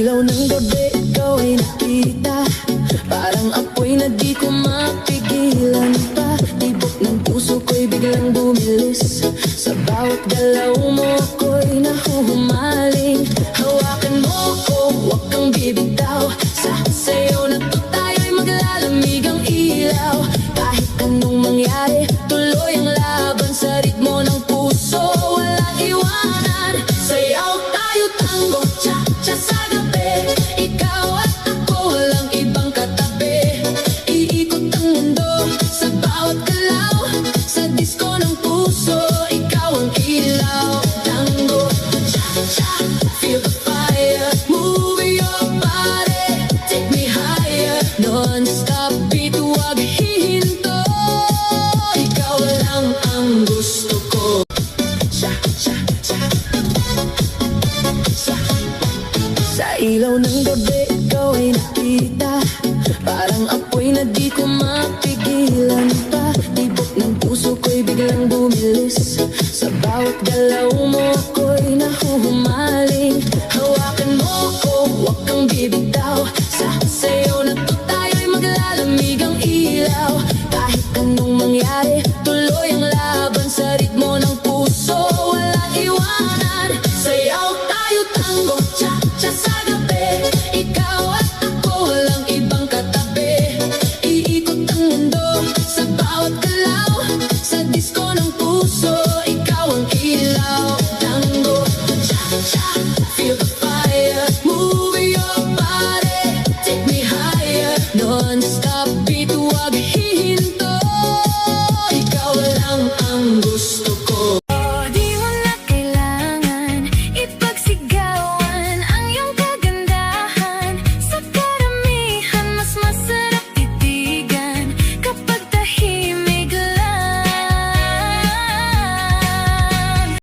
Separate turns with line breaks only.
ilaw ng gabi, ikaw ay nakita. Parang apoy na di ko mapigilan pa. Tibok ng puso ko'y biglang bumilis. Sa bawat galaw mo ko'y nahuhumaling. Hawakan mo ko, huwag kang bibitaw. Sa sayo na to tayo'y maglalamig ang ilaw. Kahit anong mangyari, tuloy ang laban sa ritmo ng puso. Walang iwanan, sayaw tayo tango, cha-cha sa gabi. Ikaw at ako, walang ibang katabi. Iikot ang mundo sa bawat galaw. Sa disco ng puso, ikaw ang ilaw. Tango, cha-cha, feel the fire. Move your body, take me higher. Non-stop beat, huwag hihinto. Ikaw lang ang gusto ko. Cha-cha-cha. Sa ilaw ng gabi, ikaw ay nakita. Parang apoy na di ko mapigilan pa. Tibok ng puso ko'y biglang bumilis. Sa bawat galaw mo ko'y nahuhumaling. Hawakan mo ko, huwag kang bibitaw. Sa sayo na to tayo'y maglalamig ang ilaw. Kahit anong mangyari, tuloy ang laban sa ritmo ng puso. Walang iwanan, sayaw tayo tango, cha-cha sa gabi. Ikaw at ako, walang ibang katabi. Iikot ang mundo sa bawat galaw. Sa disco ng puso,